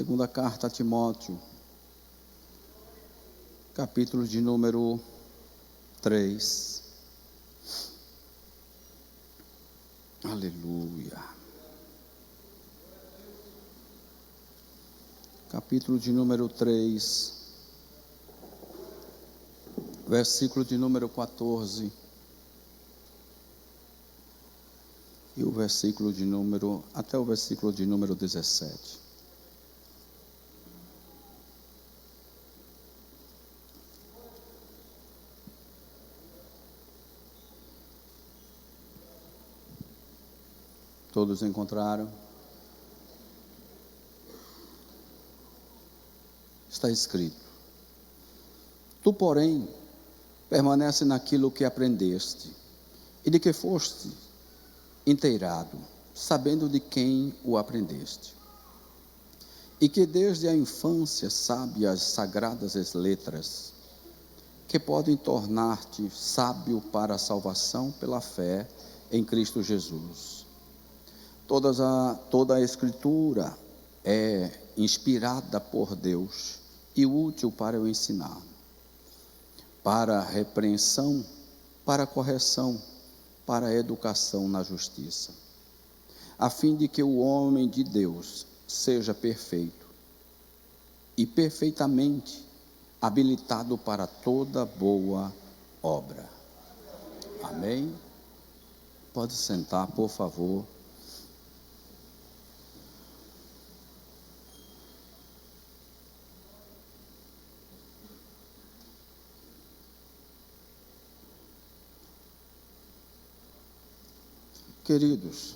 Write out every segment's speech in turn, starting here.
Segunda carta a Timóteo, capítulo de número 3. Aleluia. Capítulo de número 3, versículo de número 14. E o versículo de número, até o versículo de número 17. Todos encontraram? Está escrito: Tu, porém, permanece naquilo que aprendeste, e de que foste inteirado, sabendo de quem o aprendeste, e que desde a infância sabe as sagradas letras, que podem tornar-te sábio para a salvação pela fé em Cristo Jesus. Toda a Escritura é inspirada por Deus e útil para o ensinar, para a repreensão, para a correção, para a educação na justiça, a fim de que o homem de Deus seja perfeito e perfeitamente habilitado para toda boa obra. Amém? Pode sentar, por favor. Queridos,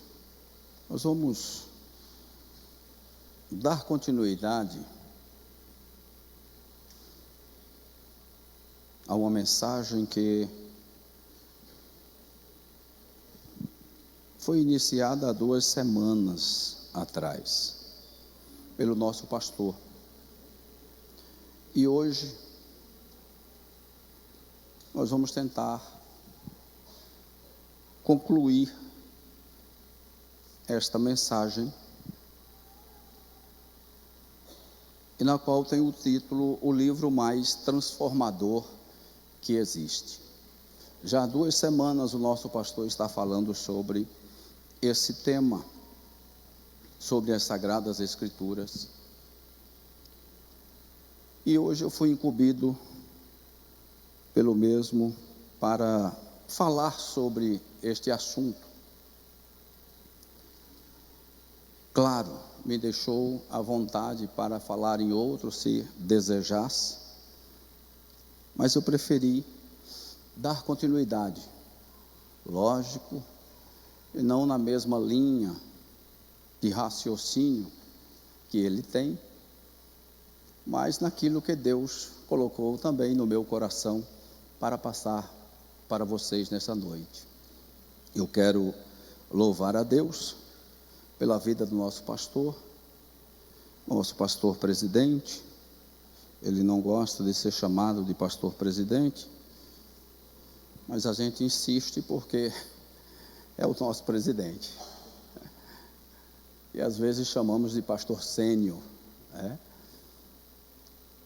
nós vamos dar continuidade a uma mensagem que foi iniciada há 2 semanas atrás, pelo nosso pastor. E hoje nós vamos tentar concluir esta mensagem, e na qual tem o título: O livro mais transformador que existe. Já há 2 semanas o nosso pastor está falando sobre esse tema, sobre as Sagradas Escrituras, e hoje eu fui incumbido pelo mesmo para falar sobre este assunto. Claro, me deixou à vontade para falar em outro, se desejasse, mas eu preferi dar continuidade, lógico, e não na mesma linha de raciocínio que ele tem, mas naquilo que Deus colocou também no meu coração para passar para vocês nessa noite. Eu quero louvar a Deus pela vida do nosso pastor presidente. Ele não gosta de ser chamado de pastor presidente, mas a gente insiste porque é o nosso presidente. E às vezes chamamos de pastor sênior, né?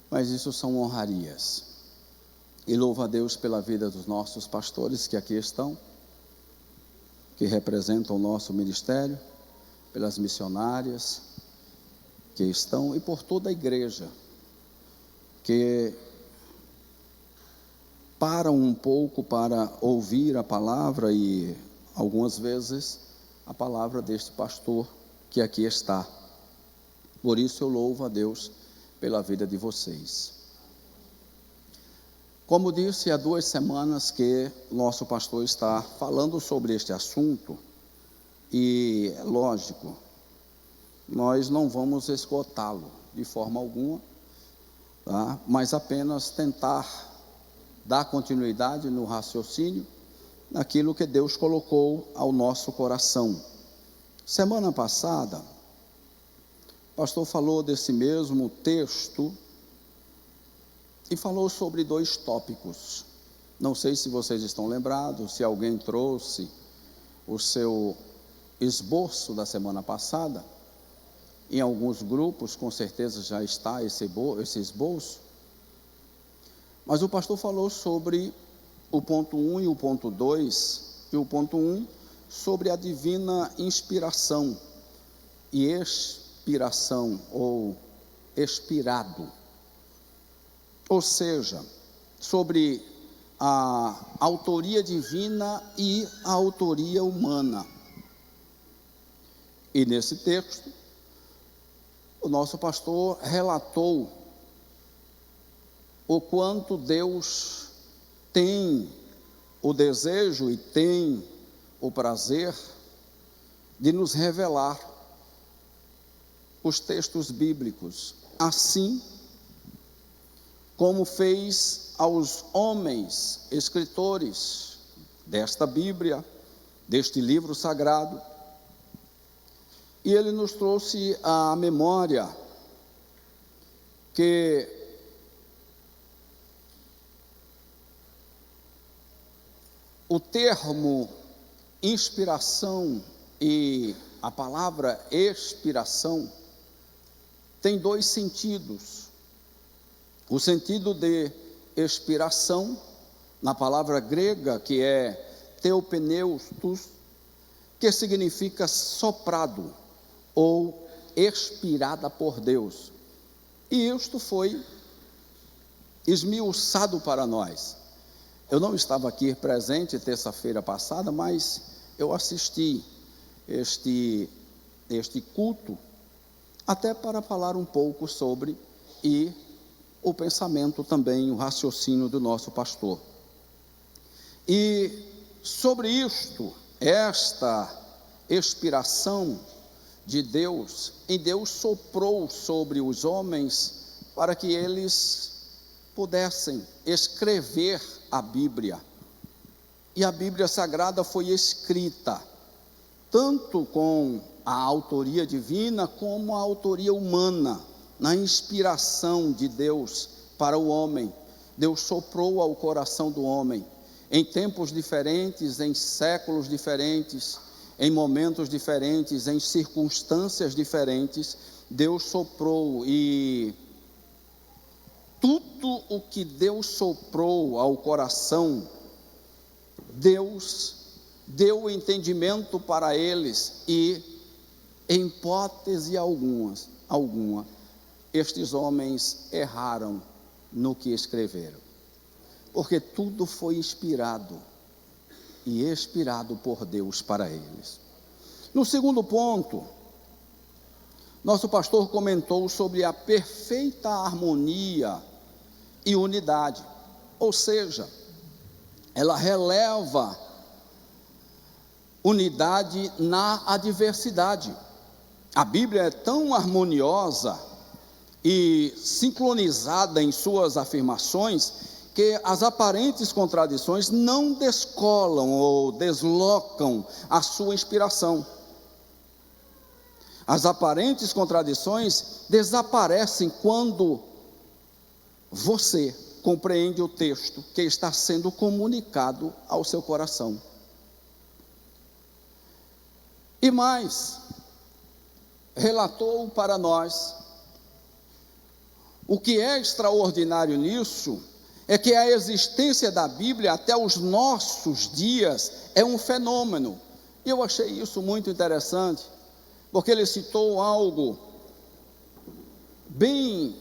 Mas isso são honrarias. E louvo a Deus pela vida dos nossos pastores que aqui estão, que representam o nosso ministério, pelas missionárias que estão e por toda a igreja, que param um pouco para ouvir a palavra e algumas vezes a palavra deste pastor que aqui está. Por isso eu louvo a Deus pela vida de vocês. Como disse, há 2 semanas que nosso pastor está falando sobre este assunto. E é lógico, nós não vamos esgotá-lo de forma alguma, tá? Mas apenas tentar dar continuidade no raciocínio, naquilo que Deus colocou ao nosso coração. Semana passada, o pastor falou desse mesmo texto e falou sobre 2 tópicos. Não sei se vocês estão lembrados, se alguém trouxe o seu esboço da semana passada, Em alguns grupos, com certeza já está esse esboço. Mas o pastor falou sobre o ponto 1 e o ponto 2, e o ponto 1 sobre a divina inspiração e expiração, ou expirado. Ou seja, sobre a autoria divina e a autoria humana. E nesse texto, o nosso pastor relatou o quanto Deus tem o desejo e tem o prazer de nos revelar os textos bíblicos, assim como fez aos homens escritores desta Bíblia, deste livro sagrado. E ele nos trouxe à memória que o termo inspiração e a palavra expiração tem dois sentidos. O sentido de expiração, na palavra grega, que é theopneustos, que significa soprado ou expirada por Deus. E isto foi esmiuçado para nós. Eu não estava aqui presente terça-feira passada, mas eu assisti este culto, até para falar um pouco sobre e o pensamento também, o raciocínio do nosso pastor. E sobre isto, esta expiração de Deus, e Deus soprou sobre os homens para que eles pudessem escrever a Bíblia. E a Bíblia Sagrada foi escrita tanto com a autoria divina como a autoria humana, na inspiração de Deus para o homem. Deus soprou ao coração do homem, em tempos diferentes, em séculos diferentes, em momentos diferentes, em circunstâncias diferentes, Deus soprou, e tudo o que Deus soprou ao coração, Deus deu o entendimento para eles, e em hipótese alguma, estes homens erraram no que escreveram, porque tudo foi inspirado e expirado por Deus para eles. No segundo ponto, nosso pastor comentou sobre a perfeita harmonia e unidade, ou seja, ela releva unidade na adversidade. A Bíblia é tão harmoniosa e sincronizada em suas afirmações, que as aparentes contradições não descolam ou deslocam a sua inspiração. As aparentes contradições desaparecem quando você compreende o texto que está sendo comunicado ao seu coração. E mais, relatou para nós, o que é extraordinário nisso é que a existência da Bíblia até os nossos dias é um fenômeno. E eu achei isso muito interessante, porque ele citou algo bem,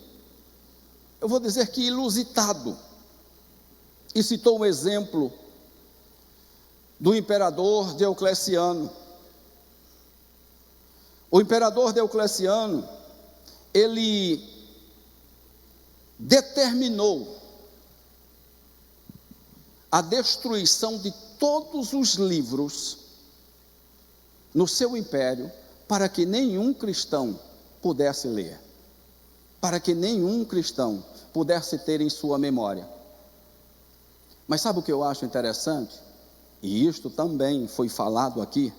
eu vou dizer que inusitado, e citou um exemplo do imperador Diocleciano. O imperador Diocleciano, ele determinou a destruição de todos os livros no seu império, para que nenhum cristão pudesse ler, para que nenhum cristão pudesse ter em sua memória. Mas sabe o que eu acho interessante? E isto também foi falado aqui,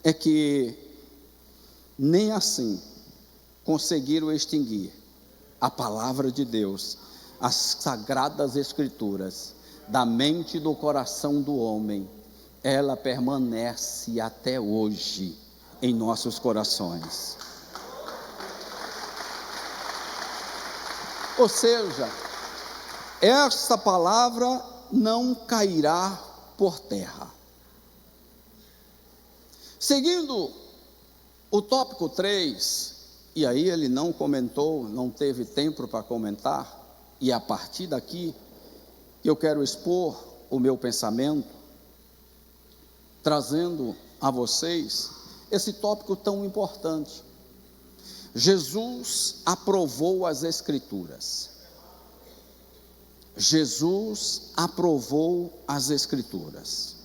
é que nem assim conseguiram extinguir a palavra de Deus, as sagradas escrituras, da mente e do coração do homem. Ela permanece até hoje em nossos corações. Ou seja, esta palavra não cairá por terra. Seguindo o tópico 3, e aí ele não comentou, não teve tempo para comentar, e a partir daqui eu quero expor o meu pensamento, trazendo a vocês esse tópico tão importante. Jesus aprovou as Escrituras. Jesus aprovou as Escrituras.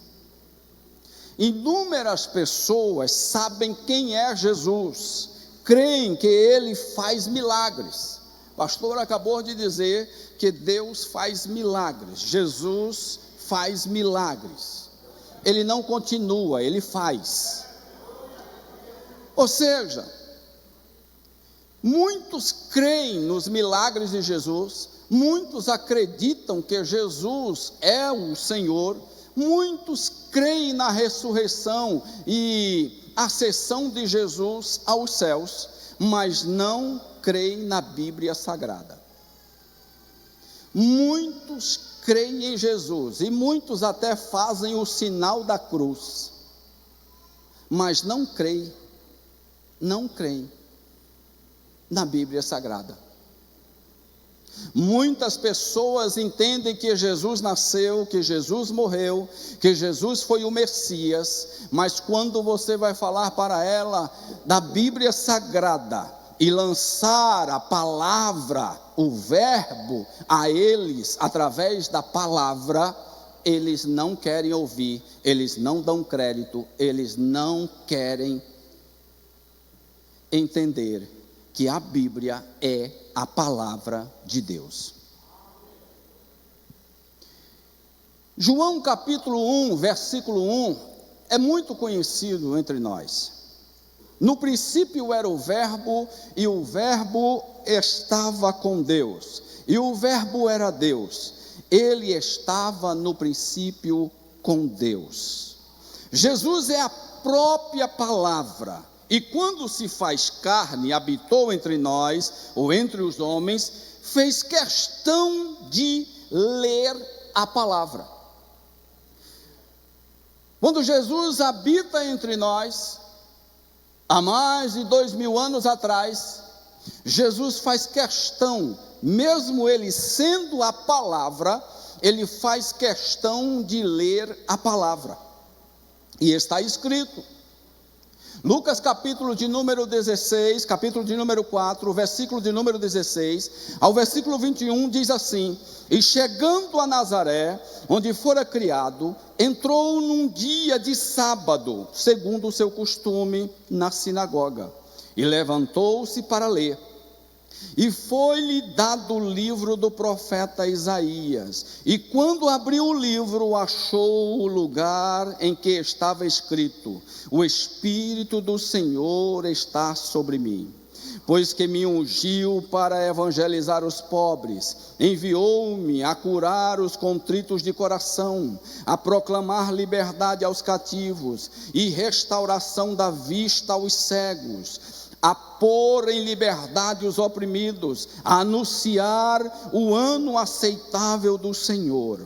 Inúmeras pessoas sabem quem é Jesus, creem que Ele faz milagres. O pastor acabou de dizer que Deus faz milagres, Jesus faz milagres. Ele não continua, Ele faz. Ou seja, muitos creem nos milagres de Jesus, muitos acreditam que Jesus é o Senhor, muitos creem na ressurreição e ascensão de Jesus aos céus, mas não creem na Bíblia Sagrada. Muitos creem em Jesus, e muitos até fazem o sinal da cruz, mas não creem na Bíblia Sagrada. Muitas pessoas entendem que Jesus nasceu, que Jesus morreu, que Jesus foi o Messias, mas quando você vai falar para ela da Bíblia Sagrada e lançar a palavra, o verbo a eles através da palavra, eles não querem ouvir, eles não dão crédito, eles não querem entender que a Bíblia é a palavra de Deus. João capítulo 1, versículo 1, é muito conhecido entre nós. No princípio era o verbo, e o verbo estava com Deus, e o verbo era Deus. Ele estava no princípio com Deus. Jesus é a própria palavra. E quando se faz carne, habitou entre nós, ou entre os homens, fez questão de ler a palavra. Quando Jesus habita entre nós, há mais de 2000 anos atrás, Jesus faz questão, mesmo ele sendo a palavra, ele faz questão de ler a palavra. E está escrito, Lucas capítulo de número 16, capítulo de número 4, versículo de número 16, ao versículo 21, diz assim: e chegando a Nazaré, onde fora criado, entrou num dia de sábado, segundo o seu costume, na sinagoga, e levantou-se para ler. E foi-lhe dado o livro do profeta Isaías, e quando abriu o livro, achou o lugar em que estava escrito: o Espírito do Senhor está sobre mim, pois que me ungiu para evangelizar os pobres, enviou-me a curar os contritos de coração, a proclamar liberdade aos cativos, e restauração da vista aos cegos, a pôr em liberdade os oprimidos, a anunciar o ano aceitável do Senhor.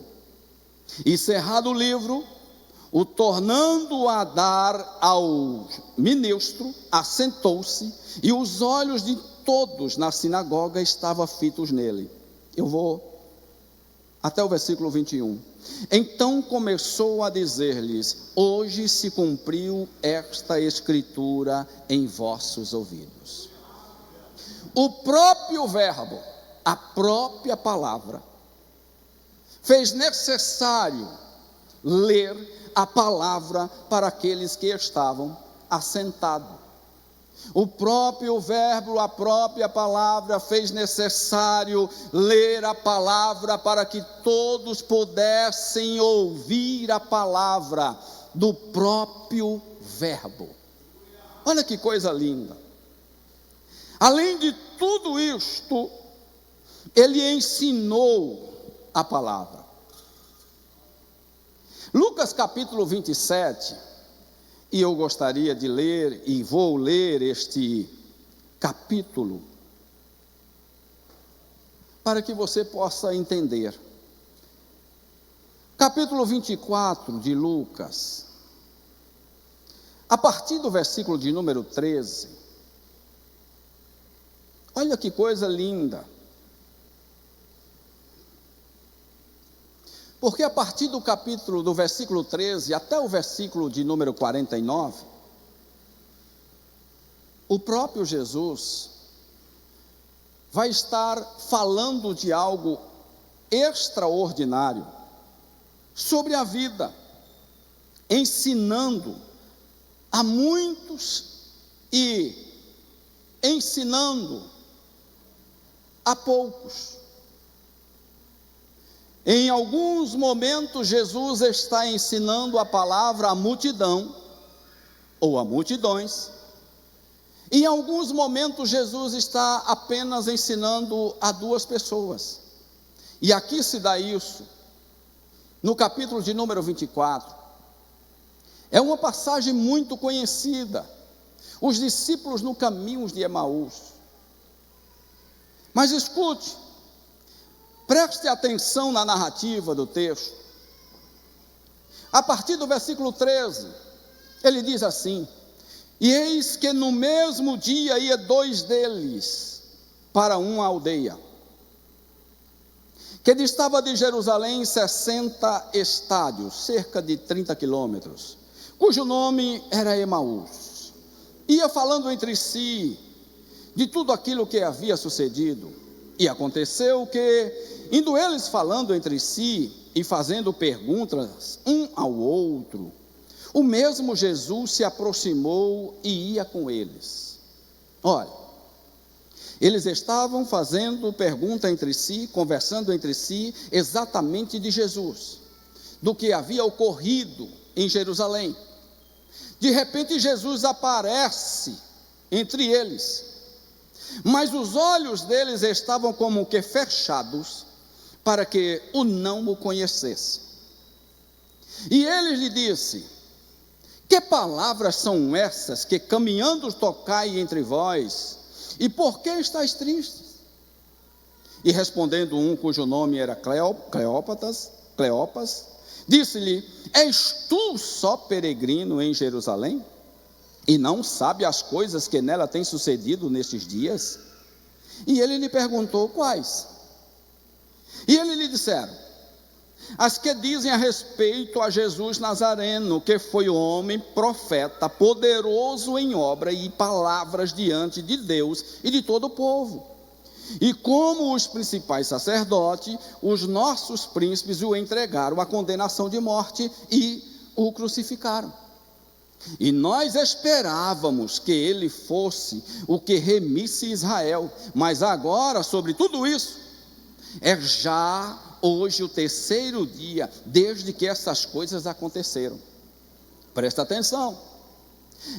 E cerrado o livro, o tornando a dar ao ministro, assentou-se, e os olhos de todos na sinagoga estavam fitos nele. Eu vou até o versículo 21. Então começou a dizer-lhes: hoje se cumpriu esta escritura em vossos ouvidos. O próprio verbo, a própria palavra, fez necessário ler a palavra para aqueles que estavam assentados. O próprio verbo, a própria palavra fez necessário ler a palavra para que todos pudessem ouvir a palavra do próprio verbo. Olha que coisa linda. Além de tudo isto, ele ensinou a palavra. Lucas capítulo 27, e eu gostaria de ler, e vou ler este capítulo, para que você possa entender. Capítulo 24 de Lucas, a partir do versículo de número 13, olha que coisa linda. Porque a partir do versículo 13 até o versículo de número 49, o próprio Jesus vai estar falando de algo extraordinário sobre a vida, ensinando a muitos e ensinando a poucos. Em alguns momentos, Jesus está ensinando a palavra à multidão, ou a multidões. Em alguns momentos, Jesus está apenas ensinando a duas pessoas. E aqui se dá isso, no capítulo de número 24. É uma passagem muito conhecida. Os discípulos no caminho de Emaús. Mas escute, preste atenção na narrativa do texto. A partir do versículo 13, ele diz assim: e eis que no mesmo dia ia 2 deles para uma aldeia, que distava de Jerusalém 60 estádios, cerca de 30 quilômetros, cujo nome era Emaús. Ia falando entre si de tudo aquilo que havia sucedido. E aconteceu que, indo eles falando entre si e fazendo perguntas um ao outro, o mesmo Jesus se aproximou e ia com eles. Olha, eles estavam fazendo pergunta entre si, conversando entre si, exatamente de Jesus, do que havia ocorrido em Jerusalém. De repente Jesus aparece entre eles, mas os olhos deles estavam como que fechados, para que o não o conhecesse. E ele lhe disse: que palavras são essas que caminhando tocai entre vós, e por que estáis tristes? E respondendo um cujo nome era Cleopas, disse-lhe: és tu só peregrino em Jerusalém? E não sabe as coisas que nela têm sucedido nestes dias? E ele lhe perguntou: quais? E ele lhe disseram: as que dizem a respeito a Jesus Nazareno, que foi homem, profeta, poderoso em obra e palavras diante de Deus e de todo o povo. E como os principais sacerdotes, os nossos príncipes o entregaram à condenação de morte e o crucificaram. E nós esperávamos que ele fosse o que remisse Israel, mas agora, sobre tudo isso, é já hoje o 3º dia desde que essas coisas aconteceram. Presta atenção.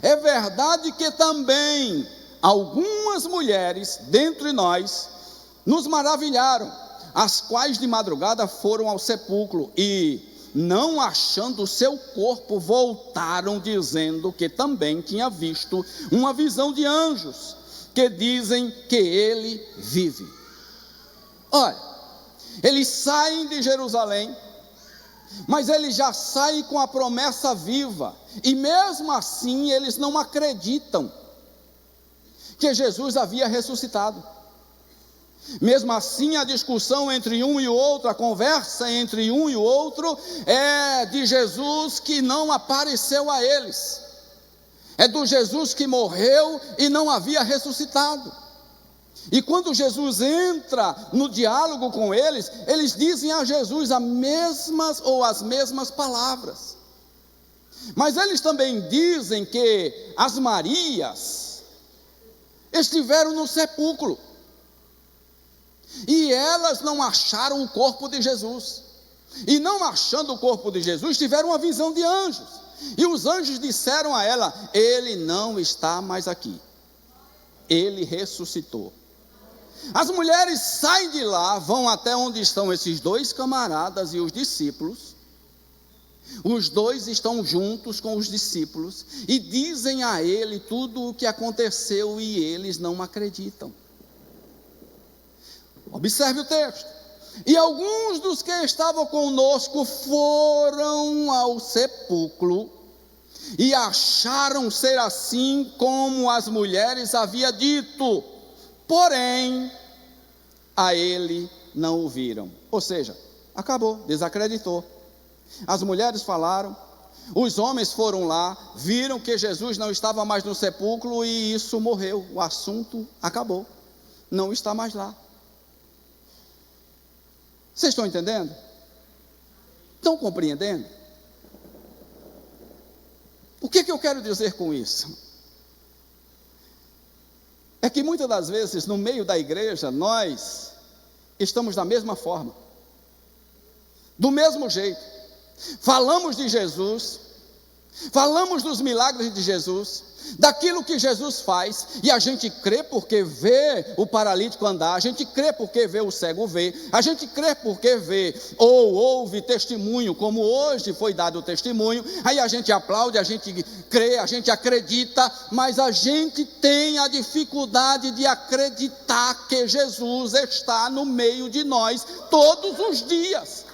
É verdade que também algumas mulheres dentre nós nos maravilharam, as quais de madrugada foram ao sepulcro e, não achando o seu corpo, voltaram dizendo que também tinha visto uma visão de anjos, que dizem que ele vive. Olha, eles saem de Jerusalém, mas eles já saem com a promessa viva, e mesmo assim eles não acreditam que Jesus havia ressuscitado. Mesmo assim, a discussão entre um e o outro, a conversa entre um e o outro, é de Jesus que não apareceu a eles, é do Jesus que morreu e não havia ressuscitado. E quando Jesus entra no diálogo com eles, eles dizem a Jesus as mesmas palavras. Mas eles também dizem que as Marias estiveram no sepulcro e elas não acharam o corpo de Jesus. E não achando o corpo de Jesus, tiveram uma visão de anjos. E os anjos disseram a ela: ele não está mais aqui, ele ressuscitou. As mulheres saem de lá, vão até onde estão esses 2 camaradas e os discípulos. Os 2 estão juntos com os discípulos e dizem a ele tudo o que aconteceu, e eles não acreditam. Observe o texto. E alguns dos que estavam conosco foram ao sepulcro e acharam ser assim como as mulheres haviam dito, porém a ele não o viram. Ou seja, acabou, desacreditou. As mulheres falaram, os homens foram lá, viram que Jesus não estava mais no sepulcro e isso morreu, o assunto acabou, não está mais lá. Vocês estão entendendo? Estão compreendendo? O que eu quero dizer com isso? É que muitas das vezes no meio da igreja nós estamos da mesma forma, do mesmo jeito, falamos de Jesus, falamos dos milagres de Jesus, daquilo que Jesus faz, e a gente crê porque vê o paralítico andar, a gente crê porque vê o cego ver, a gente crê porque vê ou ouve testemunho, como hoje foi dado o testemunho, aí a gente aplaude, a gente crê, a gente acredita, mas a gente tem a dificuldade de acreditar que Jesus está no meio de nós todos os dias,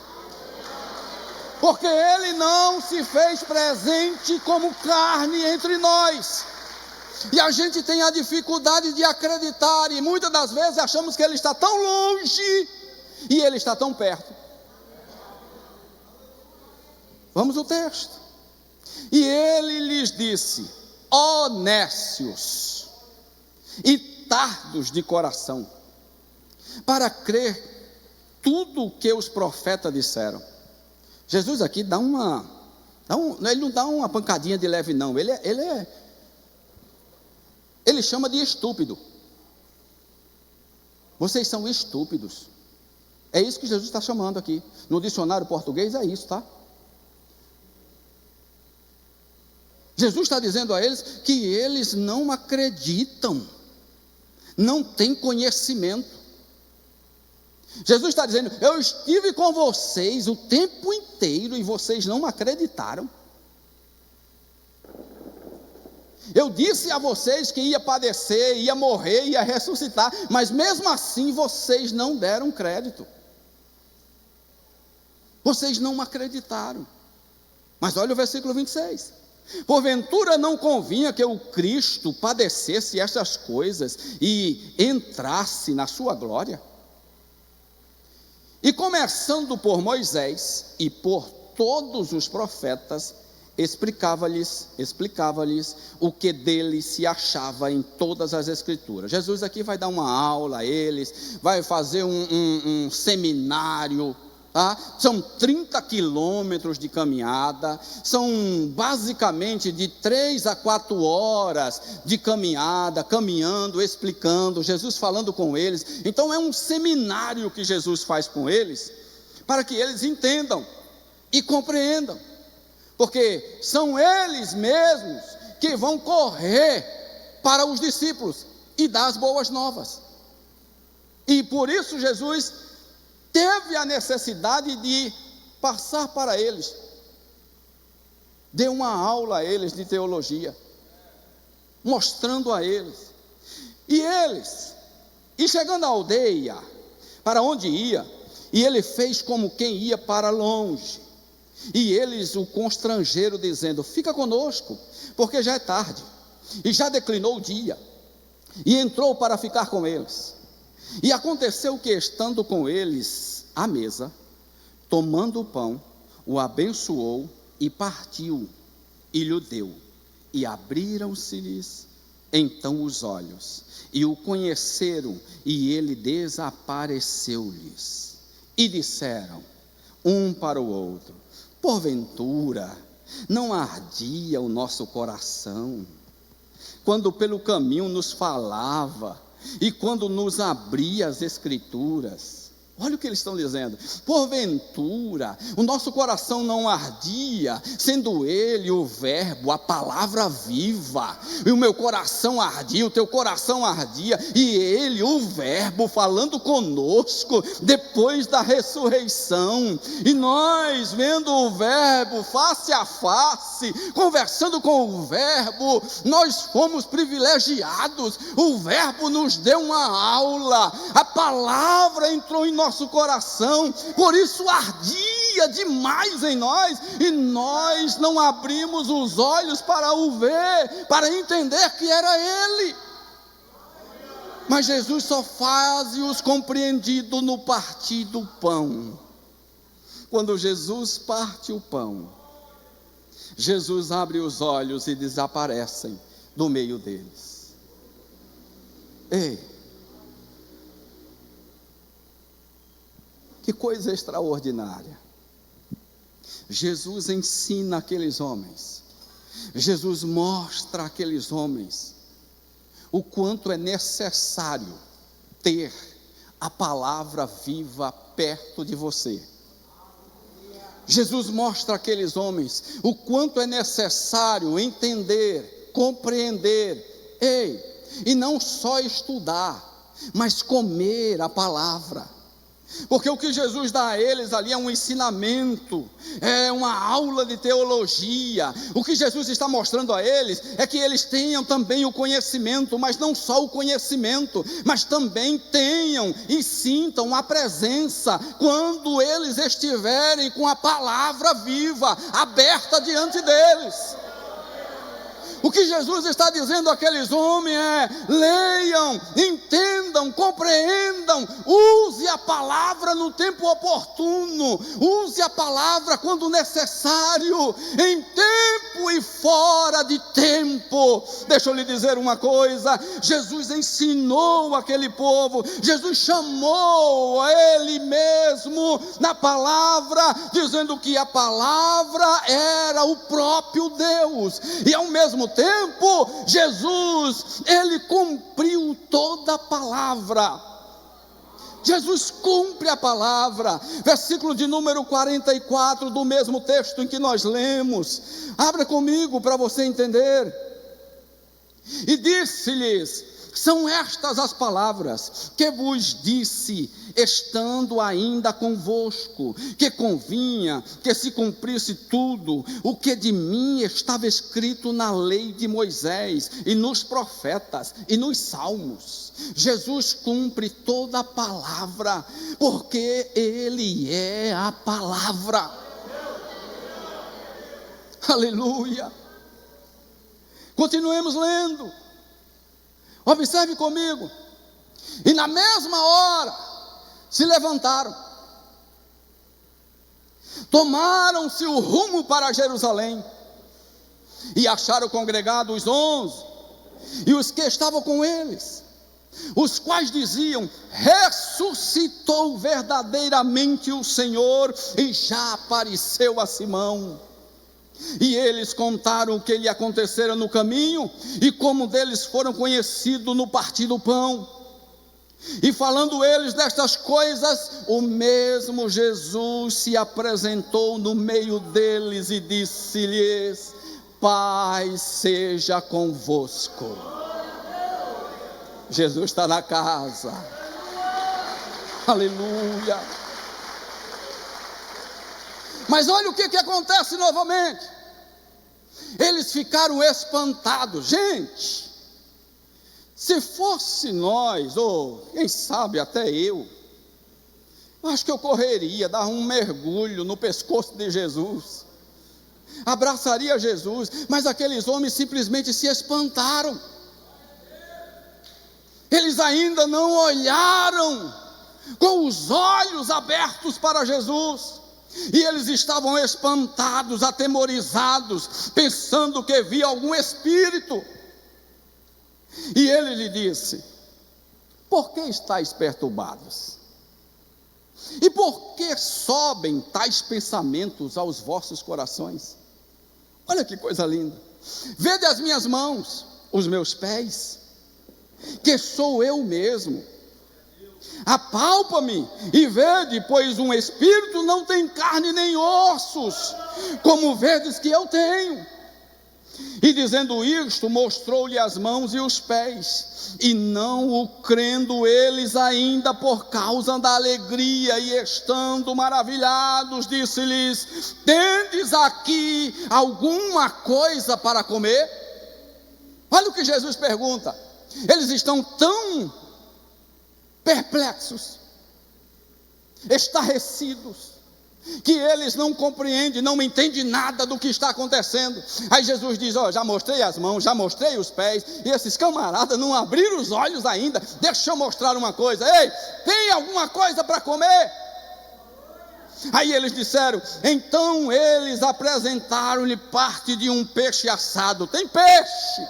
porque Ele não se fez presente como carne entre nós, e a gente tem a dificuldade de acreditar, e muitas das vezes achamos que Ele está tão longe, e Ele está tão perto. Vamos ao texto. E Ele lhes disse, ó nécios, e tardos de coração, para crer tudo o que os profetas disseram. Jesus aqui ele não dá uma pancadinha de leve não, ele chama de estúpido. Vocês são estúpidos, é isso que Jesus está chamando aqui, no dicionário português é isso, tá? Jesus está dizendo a eles que eles não acreditam, não têm conhecimento. Jesus está dizendo, eu estive com vocês o tempo inteiro e vocês não acreditaram. Eu disse a vocês que ia padecer, ia morrer, ia ressuscitar, mas mesmo assim vocês não deram crédito. Vocês não acreditaram. Mas olha o versículo 26. Porventura não convinha que o Cristo padecesse estas coisas e entrasse na sua glória? E começando por Moisés e por todos os profetas, explicava-lhes o que dele se achava em todas as escrituras. Jesus aqui vai dar uma aula a eles, vai fazer um seminário, tá? São 30 quilômetros de caminhada, são basicamente de 3 a 4 horas de caminhada, caminhando, explicando, Jesus falando com eles. Então é um seminário que Jesus faz com eles, para que eles entendam e compreendam, porque são eles mesmos que vão correr para os discípulos e dar as boas novas. E por isso Jesus teve a necessidade de passar para eles, deu uma aula a eles de teologia, mostrando a eles, e chegando à aldeia, para onde ia, e ele fez como quem ia para longe, e eles o constrangeram dizendo, fica conosco, porque já é tarde, e já declinou o dia, e entrou para ficar com eles. E aconteceu que, estando com eles à mesa, tomando o pão, o abençoou e partiu, e lhe deu. E abriram-se-lhes então os olhos, e o conheceram, e ele desapareceu-lhes. E disseram um para o outro, porventura não ardia o nosso coração, quando pelo caminho nos falava, e quando nos abria as escrituras? Olha o que eles estão dizendo: porventura o nosso coração não ardia, sendo ele o verbo, a palavra viva, e o meu coração ardia, o teu coração ardia, e ele, o verbo, falando conosco, depois da ressurreição, e nós vendo o verbo face a face, conversando com o verbo, nós fomos privilegiados, o verbo nos deu uma aula, a palavra entrou em nosso coração, por isso ardia demais em nós, e nós não abrimos os olhos para o ver, para entender que era Ele. Mas Jesus só faz-os compreendido no partir do pão. Quando Jesus parte o pão, Jesus abre os olhos e desaparecem do meio deles. Ei! Que coisa extraordinária. Jesus ensina aqueles homens, Jesus mostra àqueles homens o quanto é necessário ter a palavra viva perto de você. Jesus mostra àqueles homens o quanto é necessário entender, compreender, e não só estudar, mas comer a palavra. Porque o que Jesus dá a eles ali é um ensinamento, é uma aula de teologia. O que Jesus está mostrando a eles é que eles tenham também o conhecimento, mas não só o conhecimento, mas também tenham e sintam a presença quando eles estiverem com a palavra viva, aberta diante deles. O que Jesus está dizendo àqueles homens é: leiam, entendam, compreendam, use a palavra no tempo oportuno, use a palavra quando necessário, em tempo e fora de tempo. Deixa eu lhe dizer uma coisa: Jesus ensinou aquele povo, Jesus chamou Ele mesmo na palavra, dizendo que a palavra era o próprio Deus, e ao mesmo tempo, Jesus, Ele cumpriu toda a palavra. Jesus cumpre a palavra. Versículo de número 44 do mesmo texto em que nós lemos. Abra comigo para você entender. E disse-lhes: são estas as palavras que vos disse, estando ainda convosco, que convinha que se cumprisse tudo o que de mim estava escrito na lei de Moisés, e nos profetas, e nos salmos. Jesus cumpre toda a palavra, porque Ele é a palavra. Aleluia. Continuemos lendo. Observe comigo. E na mesma hora se levantaram, tomaram-se o rumo para Jerusalém, e acharam congregados os 11, e os que estavam com eles, os quais diziam: ressuscitou verdadeiramente o Senhor, e já apareceu a Simão. E eles contaram o que lhe acontecera no caminho, e como deles foram conhecidos no partir do pão. E falando eles destas coisas, o mesmo Jesus se apresentou no meio deles e disse-lhes: paz seja convosco. Jesus está na casa. Aleluia. Mas olha o que acontece novamente. Eles ficaram espantados. Gente, se fosse nós, ou quem sabe até eu acho que eu correria, dar um mergulho no pescoço de Jesus, abraçaria Jesus. Mas aqueles homens simplesmente se espantaram. Eles ainda não olharam com os olhos abertos para Jesus, e eles estavam espantados, atemorizados, pensando que via algum espírito. E ele lhe disse: por que estáis perturbados? E por que sobem tais pensamentos aos vossos corações? Olha que coisa linda. Vede as minhas mãos, os meus pés, que sou eu mesmo. Apalpa-me e vede, pois um espírito não tem carne nem ossos, como vedes que eu tenho. E dizendo isto, mostrou-lhe as mãos e os pés. E não o crendo eles ainda por causa da alegria, e estando maravilhados, disse-lhes: tendes aqui alguma coisa para comer? Olha o que Jesus pergunta. Eles estão tão perplexos, estarrecidos, que eles não compreendem, não entendem nada do que está acontecendo. Aí Jesus diz: já mostrei as mãos, já mostrei os pés, e esses camaradas não abriram os olhos ainda. Deixa eu mostrar uma coisa. Ei, tem alguma coisa para comer? Aí eles disseram, então eles apresentaram-lhe parte de um peixe assado. Tem peixe,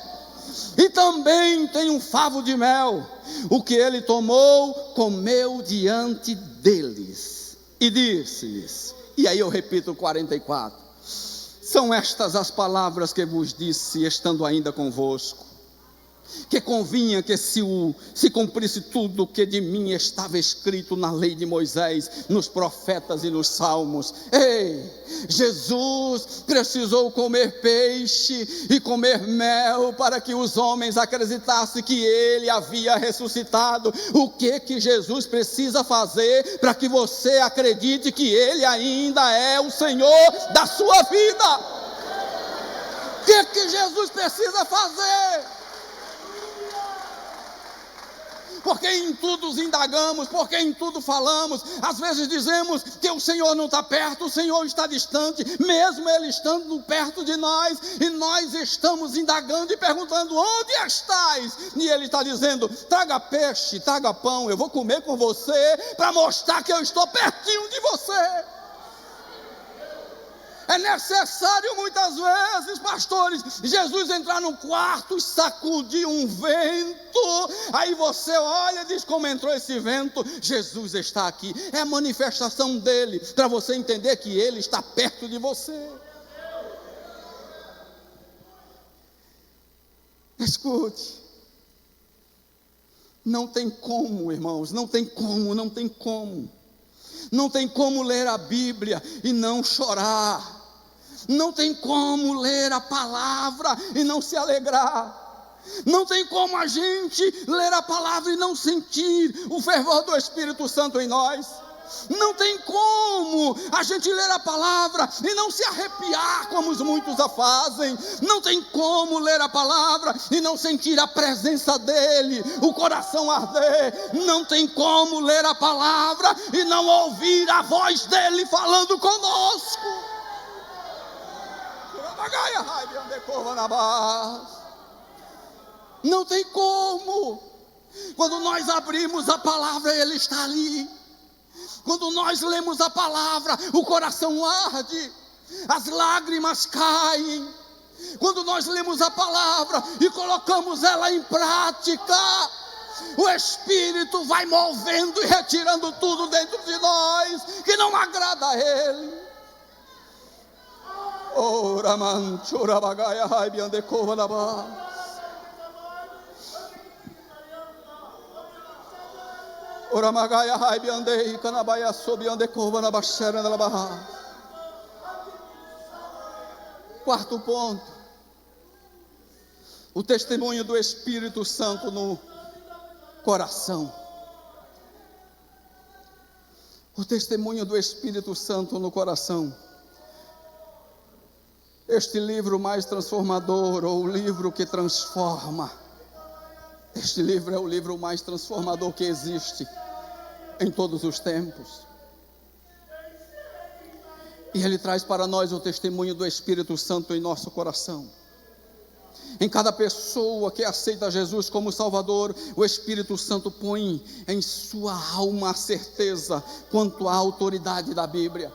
e também tem um favo de mel. O que ele tomou, comeu diante deles, e disse-lhes, e aí eu repito o 44, são estas as palavras que vos disse, estando ainda convosco, que convinha que se cumprisse tudo o que de mim estava escrito na lei de Moisés, nos profetas e nos salmos. Ei, Jesus precisou comer peixe e comer mel para que os homens acreditassem que ele havia ressuscitado. O que Jesus precisa fazer para que você acredite que ele ainda é o Senhor da sua vida? O que Jesus precisa fazer? Porque em tudo os indagamos, porque em tudo falamos. Às vezes dizemos que o Senhor não está perto, o Senhor está distante, mesmo Ele estando perto de nós, e nós estamos indagando e perguntando, onde estás? E Ele está dizendo, traga peixe, traga pão, eu vou comer com você, para mostrar que eu estou pertinho de você. É necessário muitas vezes, pastores, Jesus entrar no quarto e sacudir um vento, aí você olha e diz, como entrou esse vento? Jesus está aqui. É a manifestação dele, para você entender que ele está perto de você. Escute, não tem como, irmãos, não tem como ler a Bíblia e não chorar. Não tem como ler a palavra e não se alegrar. Não tem como a gente ler a palavra e não sentir o fervor do Espírito Santo em nós. Não tem como a gente ler a palavra e não se arrepiar como os muitos a fazem. Não tem como ler a palavra e não sentir a presença dele, o coração arder. Não tem como ler a palavra e não ouvir a voz dele falando conosco. Não tem como. Quando nós abrimos a palavra, ele está ali. Quando nós lemos a palavra, o coração arde, as lágrimas caem. Quando nós lemos a palavra e colocamos ela em prática, o Espírito vai movendo e retirando tudo dentro de nós que não agrada a ele. Ora manchura bagaia raibi ande cova na ba. Ora magaia raibi ande canabaia sob ande cova na baixera na barra. Quarto ponto, o testemunho do Espírito Santo no coração. O testemunho do Espírito Santo no coração. Este livro mais transformador, ou o livro que transforma, este livro é o livro mais transformador que existe em todos os tempos. E ele traz para nós o testemunho do Espírito Santo em nosso coração. Em cada pessoa que aceita Jesus como Salvador, o Espírito Santo põe em sua alma a certeza quanto à autoridade da Bíblia.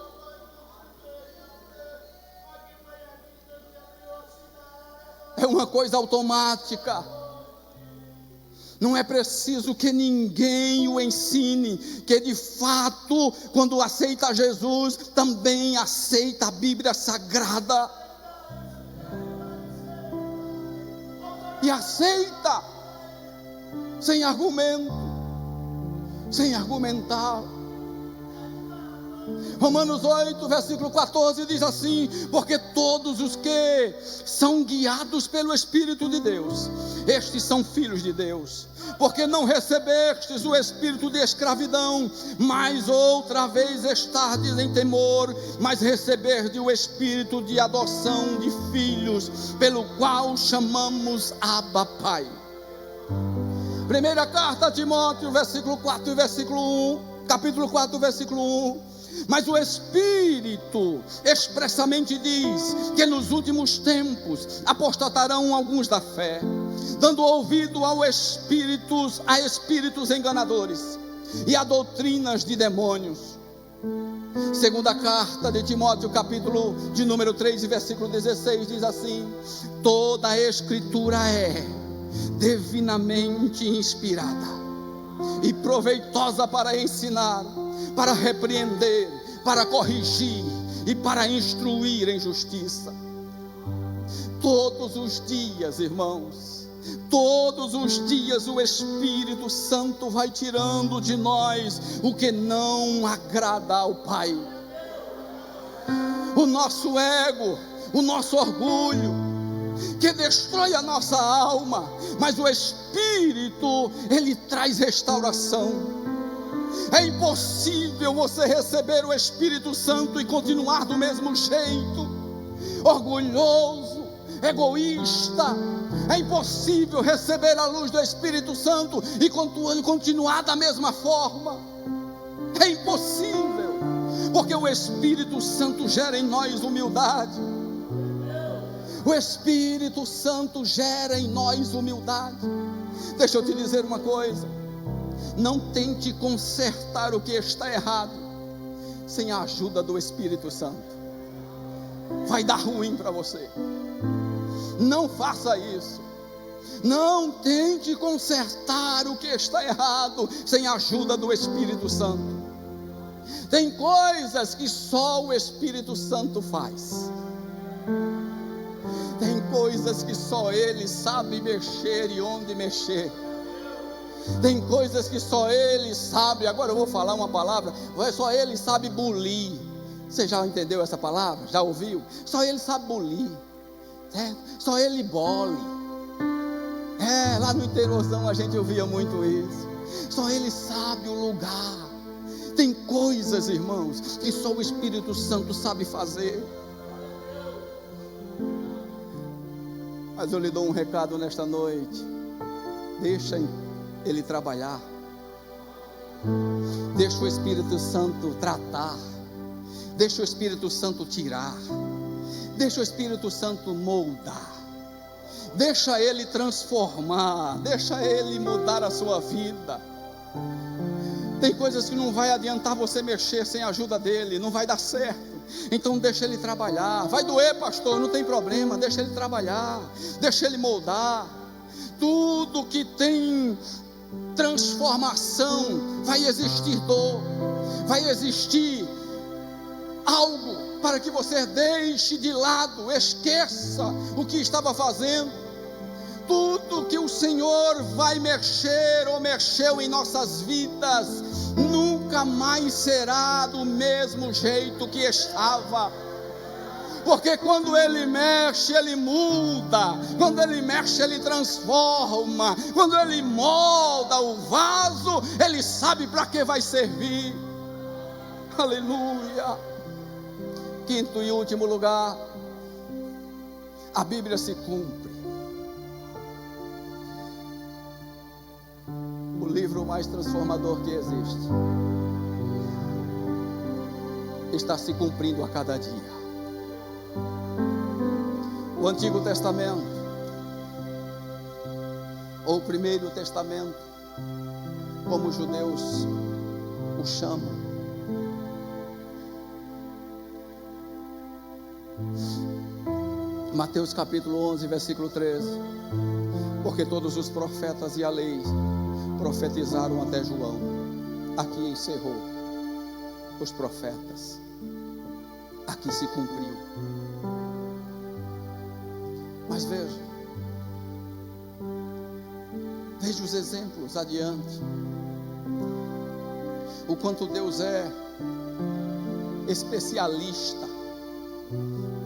É uma coisa automática. Não é preciso que ninguém o ensine, que de fato, quando aceita Jesus, também aceita a Bíblia Sagrada. E aceita, sem argumento, sem argumentar. Romanos 8, versículo 14 diz assim: porque todos os que são guiados pelo Espírito de Deus, estes são filhos de Deus. Porque não recebestes o espírito de escravidão, mas outra vez estardes em temor, mas recebeste o espírito de adoção de filhos, pelo qual chamamos Abba, Pai. Primeira carta a Timóteo, versículo 4 e versículo 1, capítulo 4, versículo 1. Mas o Espírito expressamente diz que nos últimos tempos apostatarão alguns da fé, dando ouvido a espíritos enganadores e a doutrinas de demônios. Segunda carta de Timóteo, capítulo de número 3 e versículo 16 diz assim: toda a Escritura é divinamente inspirada e proveitosa para ensinar, para repreender, para corrigir e para instruir em justiça. Todos os dias, irmãos, todos os dias o Espírito Santo vai tirando de nós o que não agrada ao Pai. O nosso ego, o nosso orgulho, que destrói a nossa alma, mas o Espírito, ele traz restauração. É impossível você receber o Espírito Santo e continuar do mesmo jeito, orgulhoso, egoísta. É impossível receber a luz do Espírito Santo e continuar da mesma forma. É impossível, porque o Espírito Santo gera em nós humildade. O Espírito Santo gera em nós humildade. Deixa eu te dizer uma coisa: não tente consertar o que está errado sem a ajuda do Espírito Santo. Vai dar ruim para você. Não faça isso. Não tente consertar o que está errado sem a ajuda do Espírito Santo. Tem coisas que só o Espírito Santo faz. Tem coisas que só Ele sabe mexer e onde mexer. Tem coisas que só Ele sabe. Agora eu vou falar uma palavra. Só Ele sabe bulir. Você já entendeu essa palavra? Já ouviu? Só Ele sabe bulir. Só Ele bole. Lá no interiorzão a gente ouvia muito isso. Só Ele sabe o lugar. Tem coisas, irmãos, que só o Espírito Santo sabe fazer. Mas eu lhe dou um recado nesta noite: deixa Ele trabalhar, deixa o Espírito Santo tratar, deixa o Espírito Santo tirar, deixa o Espírito Santo moldar, deixa Ele transformar, deixa Ele mudar a sua vida. Tem coisas que não vai adiantar você mexer sem a ajuda dEle, não vai dar certo. Então deixa Ele trabalhar. Vai doer, pastor, não tem problema, deixa Ele trabalhar, deixa Ele moldar. Tudo que tem transformação, vai existir dor, vai existir algo para que você deixe de lado, esqueça o que estava fazendo. Tudo que o Senhor vai mexer ou mexeu em nossas vidas, nunca mais será do mesmo jeito que estava. Porque quando Ele mexe, Ele muda. Quando Ele mexe, Ele transforma. Quando Ele molda o vaso, Ele sabe para que vai servir. Aleluia. Quinto e último lugar, a Bíblia se cumpre. O livro mais transformador que existe está se cumprindo a cada dia. O Antigo Testamento, ou o Primeiro Testamento, como os judeus o chamam, Mateus capítulo 11, versículo 13: porque todos os profetas e a lei profetizaram até João. Aqui encerrou os profetas, aqui se cumpriu. Mas veja os exemplos adiante. o quanto Deus é especialista,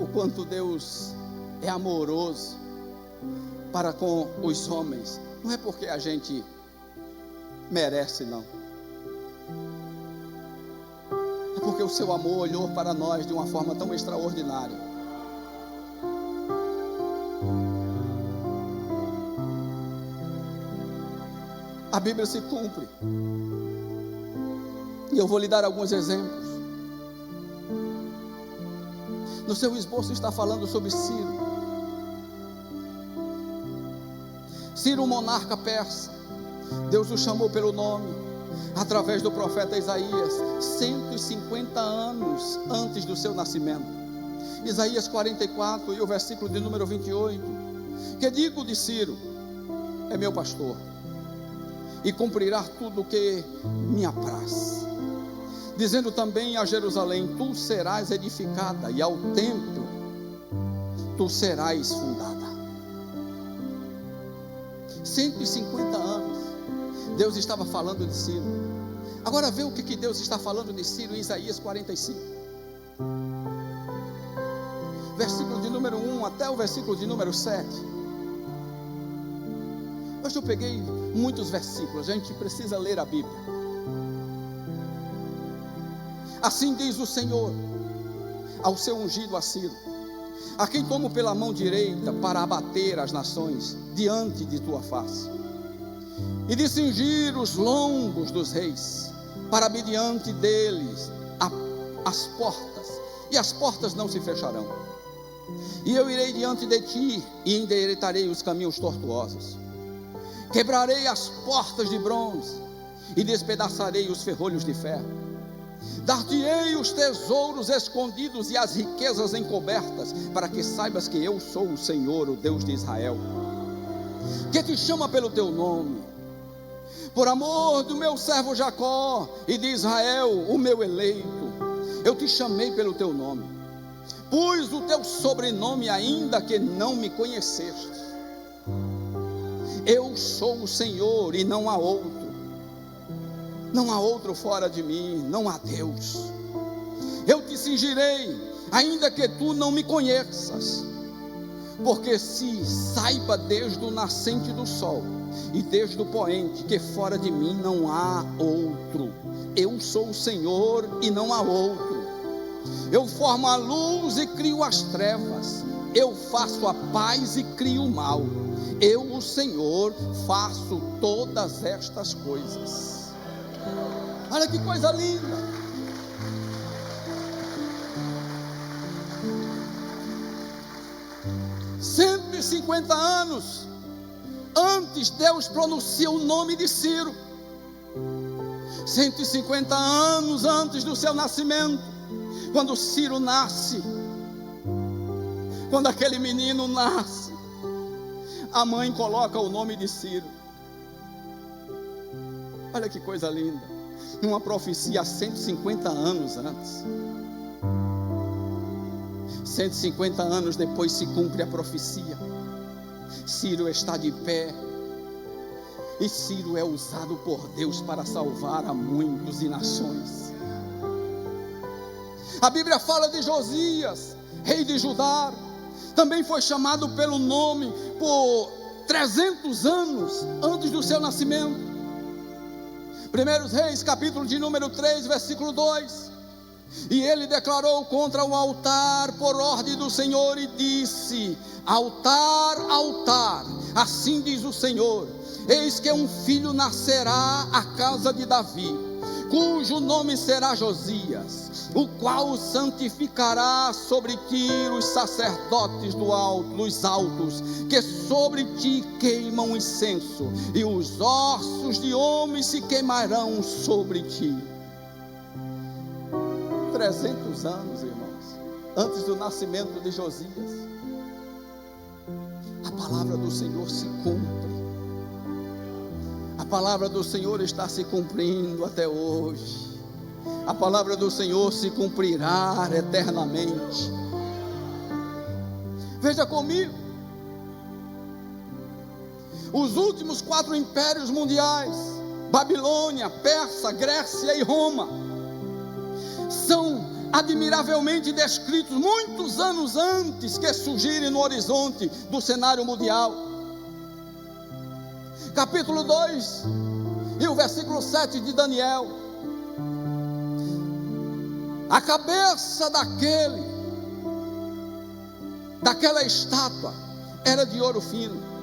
o quanto Deus é amoroso para com os homens. Não é porque a gente merece, não. É porque o seu amor olhou para nós de uma forma tão extraordinária. A Bíblia se cumpre. E eu vou lhe dar alguns exemplos. No seu esboço está falando sobre Ciro. Ciro, o monarca persa. Deus o chamou pelo nome, através do profeta Isaías, 150 anos antes do seu nascimento. Isaías 44 e o versículo de número 28. Que digo de Ciro? É meu pastor, e cumprirá tudo o que me apraz. Dizendo também a Jerusalém: tu serás edificada, e ao templo tu serás fundada. 150 anos Deus estava falando de Ciro. Agora vê o que Deus está falando de Ciro em Isaías 45, versículo de número 1 até o versículo de número 7. Hoje eu peguei muitos versículos, a gente precisa ler a Bíblia. Assim diz o Senhor ao seu ungido a Ciro, a quem tomo pela mão direita para abater as nações diante de tua face, e de cingir os lombos dos reis, para abrir diante deles as portas, e as portas não se fecharão. E eu irei diante de ti e endireitarei os caminhos tortuosos. Quebrarei as portas de bronze e despedaçarei os ferrolhos de ferro. Dar-te-ei os tesouros escondidos e as riquezas encobertas, para que saibas que eu sou o Senhor, o Deus de Israel, que te chama pelo teu nome. Por amor do meu servo Jacó e de Israel, o meu eleito, eu te chamei pelo teu nome. Pus o teu sobrenome, ainda que não me conheceste. Eu sou o Senhor e não há outro. Não há outro fora de mim, não há Deus. Eu te cingirei, ainda que tu não me conheças. Porque se saiba desde o nascente do sol e desde o poente, que fora de mim não há outro. Eu sou o Senhor e não há outro. Eu formo a luz e crio as trevas. Eu faço a paz e crio o mal. Eu, o Senhor, faço todas estas coisas. Olha que coisa linda. Cento e 50 anos antes, Deus pronuncia o nome de Ciro. 150 anos antes do seu nascimento, quando Ciro nasce, quando aquele menino nasce, a mãe coloca o nome de Ciro. Olha que coisa linda. Uma profecia há 150 anos antes. 150 anos depois se cumpre a profecia. Ciro está de pé. E Ciro é usado por Deus para salvar a muitos e nações. A Bíblia fala de Josias, rei de Judá. Também foi chamado pelo nome por 300 anos antes do seu nascimento. 1 Reis, capítulo de número 3, versículo 2. E ele declarou contra o altar por ordem do Senhor e disse: altar, altar, assim diz o Senhor, eis que um filho nascerá à casa de Davi, cujo nome será Josias, o qual santificará sobre ti os sacerdotes dos altos, que sobre ti queimam incenso, e os ossos de homens se queimarão sobre ti. 300 anos, irmãos, antes do nascimento de Josias, a palavra do Senhor se cumpre. A palavra do Senhor está se cumprindo até hoje. A palavra do Senhor se cumprirá eternamente. Veja comigo, os últimos 4 impérios mundiais Babilônia, Pérsia, Grécia e Roma são admiravelmente descritos muitos anos antes que surgirem no horizonte do cenário mundial. Capítulo 2 e o versículo 7 de Daniel: a cabeça daquela estátua era de ouro fino.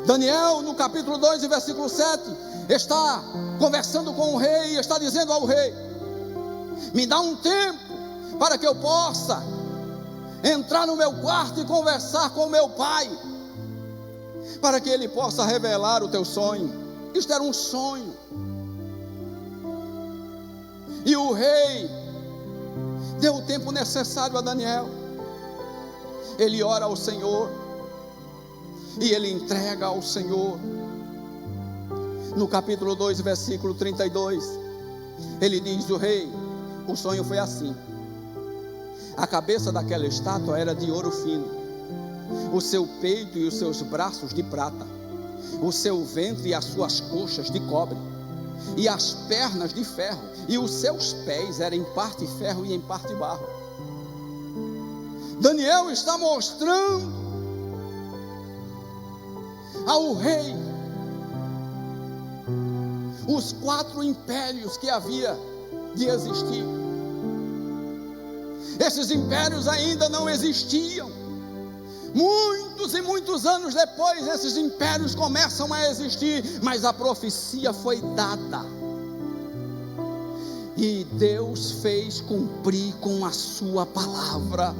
Daniel, no capítulo 2 e versículo 7, está conversando com o rei e está dizendo ao rei: me dá um tempo para que eu possa entrar no meu quarto e conversar com o meu pai, para que ele possa revelar o teu sonho. Isto era um sonho. E o rei deu o tempo necessário a Daniel. Ele ora ao Senhor e ele entrega ao Senhor. No capítulo 2, versículo 32, ele diz: o rei, o sonho foi assim: a cabeça daquela estátua era de ouro fino, o seu peito e os seus braços de prata, o seu ventre e as suas coxas de cobre, e as pernas de ferro, e os seus pés eram em parte ferro e em parte barro. Daniel está mostrando ao rei os 4 impérios que havia de existir. Esses impérios ainda não existiam. Muitos e muitos anos depois, esses impérios começam a existir, mas a profecia foi dada e Deus fez cumprir com a sua palavra.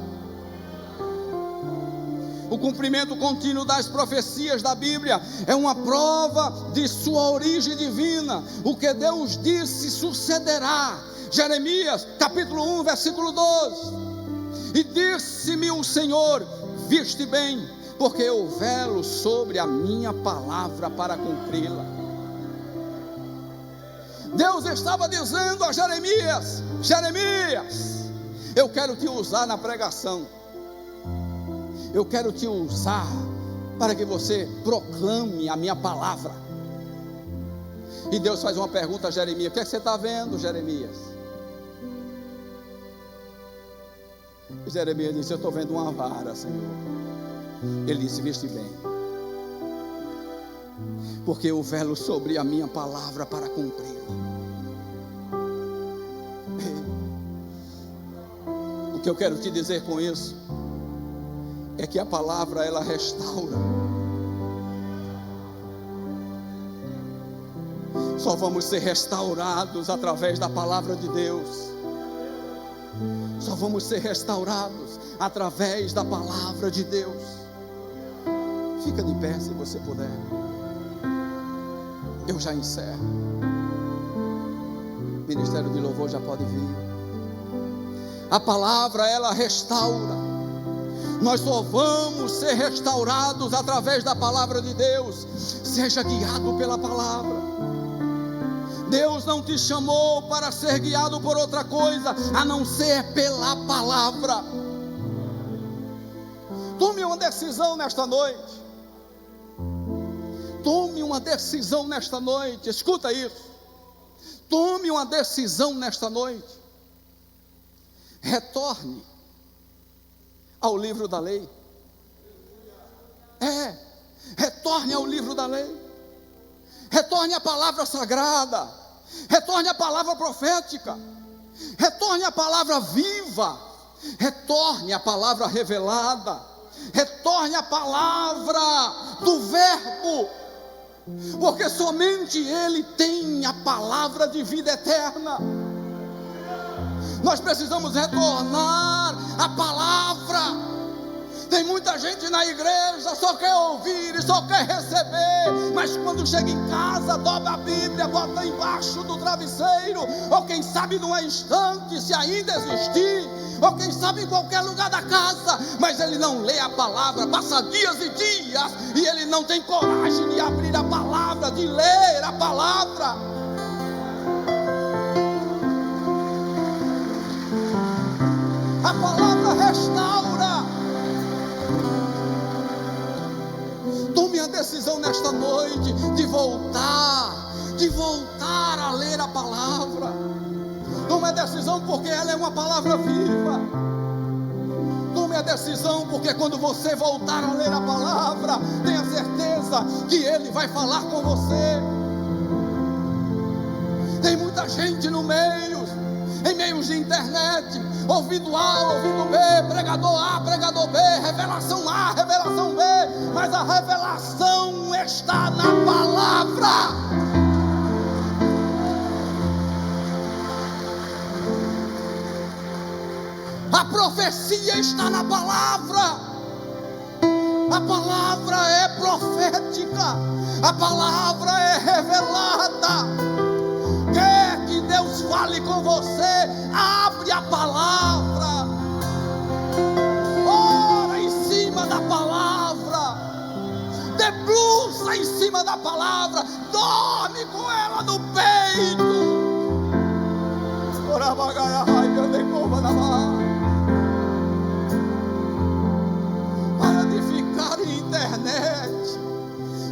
O cumprimento contínuo das profecias da Bíblia é uma prova de sua origem divina. O que Deus disse sucederá. Jeremias, capítulo 1, versículo 12. E disse-me o Senhor: viste bem, porque eu velo sobre a minha palavra para cumpri-la. Deus estava dizendo a Jeremias: Jeremias, eu quero te usar na pregação. Eu quero te usar para que você proclame a minha palavra. E Deus faz uma pergunta a Jeremias: o que é que você está vendo, Jeremias? E Jeremias disse: eu estou vendo uma vara, Senhor. Ele disse: viste bem, porque eu velo sobre a minha palavra para cumpri-la. O que eu quero te dizer com isso é que a palavra, ela restaura. Só vamos ser restaurados através da palavra de Deus. Só vamos ser restaurados através da palavra de Deus. Fica de pé se você puder. Eu já encerro. O ministério de louvor já pode vir. A palavra, ela restaura. Nós só vamos ser restaurados através da palavra de Deus. Seja guiado pela palavra. Deus não te chamou para ser guiado por outra coisa a não ser pela palavra. Tome uma decisão nesta noite. Tome uma decisão nesta noite. Escuta isso. Tome uma decisão nesta noite. Retorne ao livro da lei. Retorne ao livro da lei. Retorne à palavra sagrada. Retorne à palavra profética. Retorne à palavra viva. Retorne à palavra revelada. Retorne à palavra do verbo, porque somente Ele tem a palavra de vida eterna. Nós precisamos retornar à palavra. Tem muita gente na igreja, só quer ouvir e só quer receber, mas quando chega em casa, dobra a Bíblia, bota embaixo do travesseiro, ou quem sabe num instante, se ainda existir, ou quem sabe em qualquer lugar da casa, mas ele não lê a palavra, passa dias e dias, e ele não tem coragem de abrir a palavra, de ler a palavra. A palavra restaura. Tome a decisão nesta noite de voltar voltar a ler a palavra. Tome a decisão, porque ela é uma palavra viva. Tome a decisão, porque quando você voltar a ler a palavra, tenha certeza que Ele vai falar com você. Tem muita gente no meio, em meios de internet, ouvindo A, ouvindo B, pregador A, pregador B, revelação A, revelação B, mas a revelação está na palavra. A profecia está na palavra. A palavra é profética. A palavra é revelada. Quer que Deus fale com você? Abre a palavra. Ora em cima da palavra. Debruça em cima da palavra. Dorme com ela no peito. Ora bagaia raiva de cova na mão.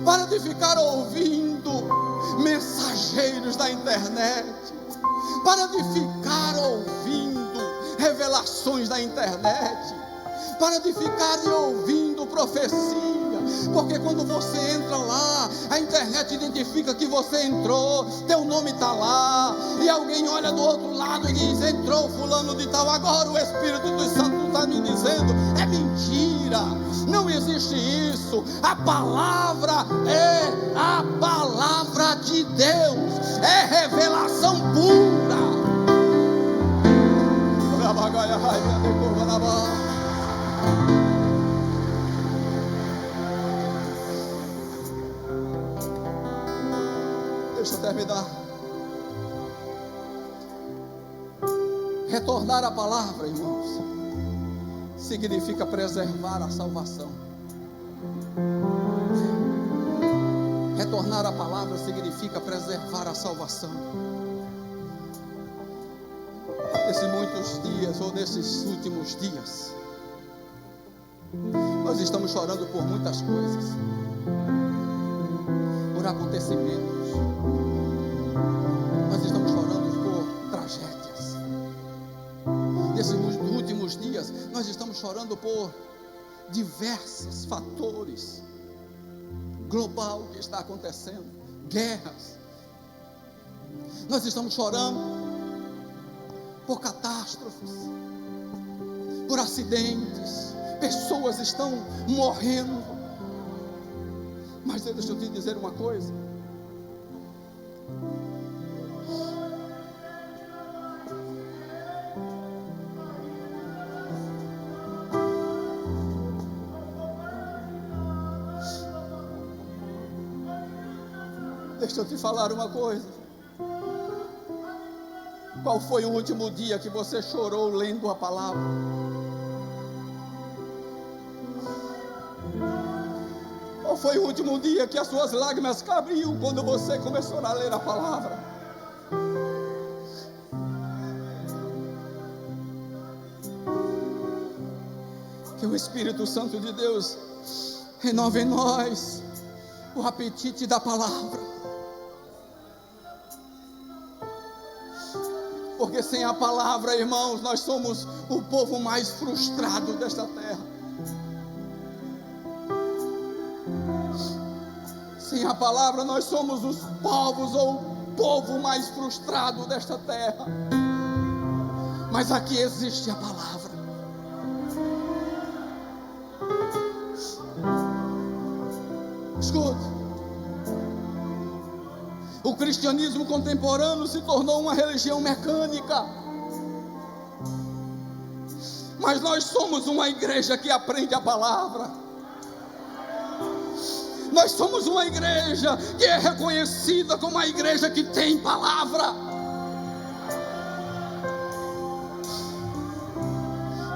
Para de ficar ouvindo mensageiros da internet. Para de ficar ouvindo revelações da internet. Para de ficar ouvindo profecia. Porque quando você entra lá, a internet identifica que você entrou, teu nome está lá, e alguém olha do outro lado e diz: entrou fulano de tal. Agora o Espírito do Santo está me dizendo: é mentira, não existe isso. A palavra é a palavra de Deus, é revelação pura. Deixa eu terminar. Retornar à palavra, irmãos, significa preservar a salvação. Retornar à palavra significa preservar a salvação. Nesses muitos dias, ou nesses últimos dias, nós estamos chorando por muitas coisas, por acontecimentos. Nós estamos chorando por tragédias. Nesses últimos dias, nós estamos chorando por diversos fatores global que está acontecendo, guerras. Nós estamos chorando por catástrofes, por acidentes, pessoas estão morrendo. Mas deixa eu te dizer uma coisa: deixa eu te falar uma coisa. Qual foi o último dia que você chorou lendo a palavra? Qual foi o último dia que as suas lágrimas caíram quando você começou a ler a palavra? Que o Espírito Santo de Deus renove em nós o apetite da palavra. Porque sem a palavra, irmãos, nós somos o povo mais frustrado desta terra. Sem a palavra, nós somos os povos ou o povo mais frustrado desta terra. Mas aqui existe a palavra. Escuta. O cristianismo contemporâneo se tornou uma religião mecânica. Mas nós somos uma igreja que aprende a palavra. Nós somos uma igreja que é reconhecida como a igreja que tem palavra.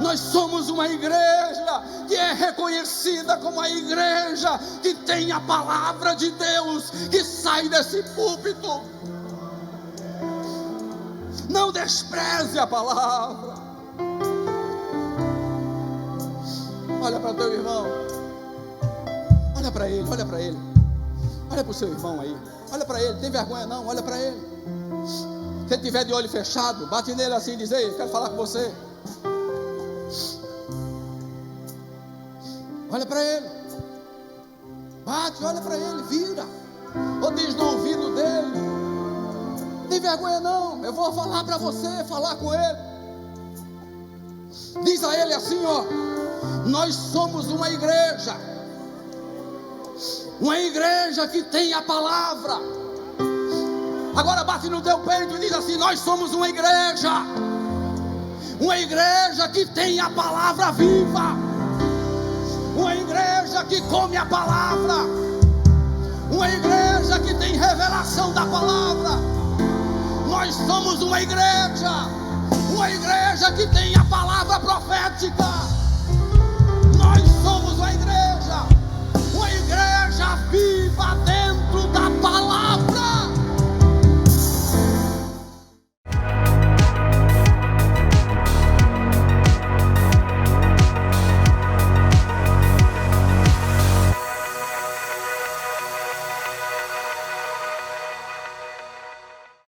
Nós somos uma igreja que é reconhecida como a igreja que tem a palavra de Deus que sai desse púlpito. Não despreze a palavra. Olha para o teu irmão. Olha para ele, olha para ele. Olha para o seu irmão aí. olha para ele, tem vergonha não, olha para ele. Se ele tiver de olho fechado, bate nele assim e diz: ei, eu quero falar com você. Olha para ele, bate, olha para ele, vira, ou diz no ouvido dele: tem vergonha não, eu vou falar para você, falar com ele. Diz a ele assim, ó: nós somos uma igreja que tem a palavra. Agora bate no teu peito e diz assim: nós somos uma igreja que tem a palavra viva, uma igreja que come a palavra, uma igreja que tem revelação da palavra. Nós somos uma igreja que tem a palavra profética. Nós somos uma igreja viva, Deus.